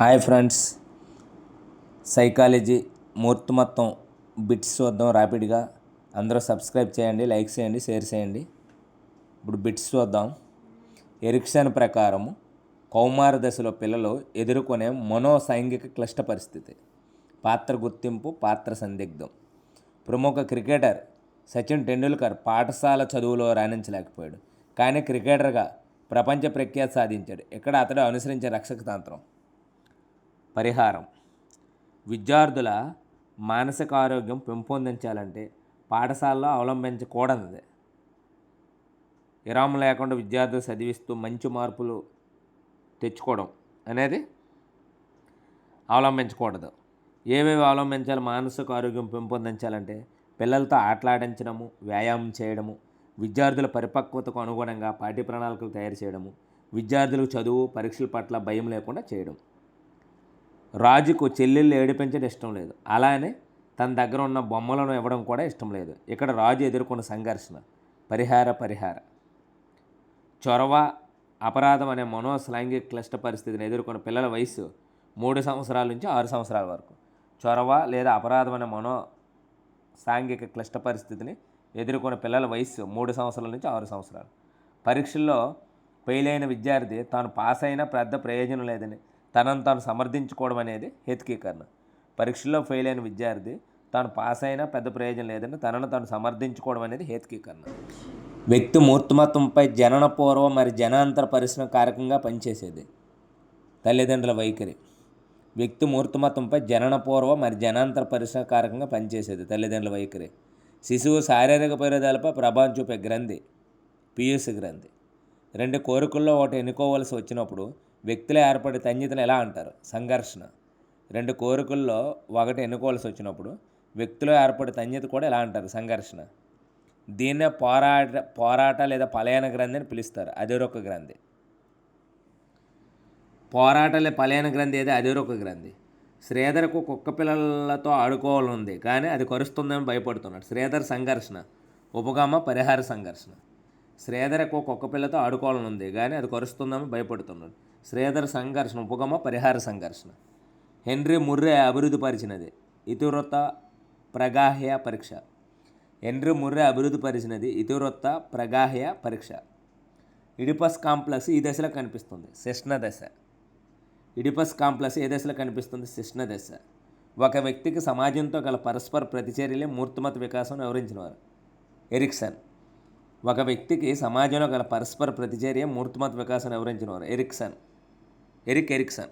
Hi friends, psychology మూర్తిమత్తం bits చూద్దాం ర్యాపిడ్గా. అందరూ subscribe చేయండి, లైక్ చేయండి, షేర్ చేయండి. ఇప్పుడు బిట్స్ చూద్దాం. ఎరిక్సన్ ప్రకారం కౌమార దశలో పిల్లలు ఎదుర్కొనే మనోసైంగిక క్లిష్ట పరిస్థితి. పాత్ర గుర్తింపు, పాత్ర సందిగ్ధం. ప్రముఖ క్రికెటర్ సచిన్ టెండూల్కర్ పాఠశాల చదువులో రాణించలేకపోయాడు, కానీ క్రికెటర్గా ప్రపంచ ప్రఖ్యాతి సాధించాడు. ఇక్కడ అతడు అనుసరించే రక్షక తంత్రం. పరిహారం: విద్యార్థుల మానసిక ఆరోగ్యం పెంపొందించాలంటే పాఠశాలలో అవలంబించకూడనిది. విరామం లేకుండా విద్యార్థులు చదివిస్తూ మంచి మార్పులు తెచ్చుకోవడం అనేది అవలంబించకూడదు. ఏవేవి అవలంబించాలి? మానసిక ఆరోగ్యం పెంపొందించాలంటే పిల్లలతో ఆటలాడించడము, వ్యాయామం చేయడము, విద్యార్థుల పరిపక్వతకు అనుగుణంగా పాఠ్య ప్రణాళికలు తయారు చేయడము, విద్యార్థులకు చదువు, పరీక్షల పట్ల భయం లేకుండా చేయడం. రాజుకు చెల్లెళ్ళు ఏడిపించడం ఇష్టం లేదు, అలానే తన దగ్గర ఉన్న బొమ్మలను ఇవ్వడం కూడా ఇష్టం లేదు. ఇక్కడ రాజు ఎదుర్కొన్న సంఘర్షణ. పరిహార చొరవ, అపరాధం అనే మనోసైంగిక క్లిష్ట పరిస్థితిని ఎదుర్కొన్న పిల్లల వయసు 3 సంవత్సరాల నుంచి 6 సంవత్సరాల వరకు. చొరవ లేదా అపరాధం అనే సాంఘిక క్లిష్ట పరిస్థితిని ఎదుర్కొన్న పిల్లల వయసు 3 సంవత్సరాల నుంచి 6 సంవత్సరాలు. పరీక్షల్లో ఫెయిల్ అయిన విద్యార్థి తాను పాస్ అయినా పెద్ద ప్రయోజనం లేదని తనను తాను సమర్థించుకోవడం అనేది హేతుకీకరణ. పరీక్షల్లో ఫెయిల్ అయిన విద్యార్థి తాను పాస్ అయినా పెద్ద ప్రయోజనం లేదని తనను తాను సమర్థించుకోవడం అనేది హేతుకీకరణ. వ్యక్తి మూర్తిమత్వంపై జననపూర్వ మరి జనాంతర పరిశ్రమ కారకంగా పనిచేసేది. తల్లిదండ్రుల వైఖరి. వ్యక్తి మూర్తిమత్వంపై జననపూర్వ మరి జనాంతర పరిశ్రమ కారకంగా పనిచేసేది తల్లిదండ్రుల వైఖరి. శిశువు శారీరక పెరుగుదలపై ప్రభావం చూపే గ్రంథి పీయూష గ్రంథి. 2 కోరికల్లో ఒకటి ఎన్నుకోవలసి వచ్చినప్పుడు వ్యక్తిలో ఏర్పడే తన్యతను ఎలా అంటారు? సంఘర్షణ. 2 కోరికల్లో ఒకటి ఎన్నుకోవాల్సి వచ్చినప్పుడు వ్యక్తిలో ఏర్పడే తన్యత కూడా ఎలా అంటారు? సంఘర్షణ. దీన్నే పోరాట లేదా పలాయన గ్రంథి అని పిలుస్తారు. అధిరోక గ్రంథి. పోరాట లేదా పలాయన గ్రంథి ఏది? అధిరోక గ్రంథి. శ్రీధర్కు కుక్క పిల్లలతో ఆడుకోవాలనుంది, కానీ అది కరుస్తుందని భయపడుతున్నాడు. శ్రీధర్ సంఘర్షణ. ఉపగమ పరిహార సంఘర్షణ. శ్రీధర్కు కుక్క పిల్లతో ఆడుకోవాలనుంది, కానీ అది కరుస్తుందని భయపడుతున్నాడు. శ్రీధర్ సంఘర్షణ. ఉపగమ పరిహార సంఘర్షణ. హెన్రీ ముర్రే అభివృద్ధిపరిచినది ఇతివృత్త ప్రగాహ్య పరీక్ష. హెన్రీ ముర్రే అభివృద్ధిపరిచినది ఇతివృత్త ప్రగాహ్య పరీక్ష. ఇడిపస్ కాంప్లెక్స్ ఈ దశలో కనిపిస్తుంది. శిష్ణ దశ. ఇడిపస్ కాంప్లెక్స్ ఏ దశలో కనిపిస్తుంది? శిష్ణ దశ. ఒక వ్యక్తికి సమాజంతో గల పరస్పర ప్రతిచర్యలే మూర్తిమత వికాసం వివరించినవారు ఎరిక్సన్. ఒక వ్యక్తికి సమాజంలో గల పరస్పర ప్రతిచర్య మూర్తిమత వికాసం వివరించినవారు ఎరిక్సన్. ఎరిక్సన్.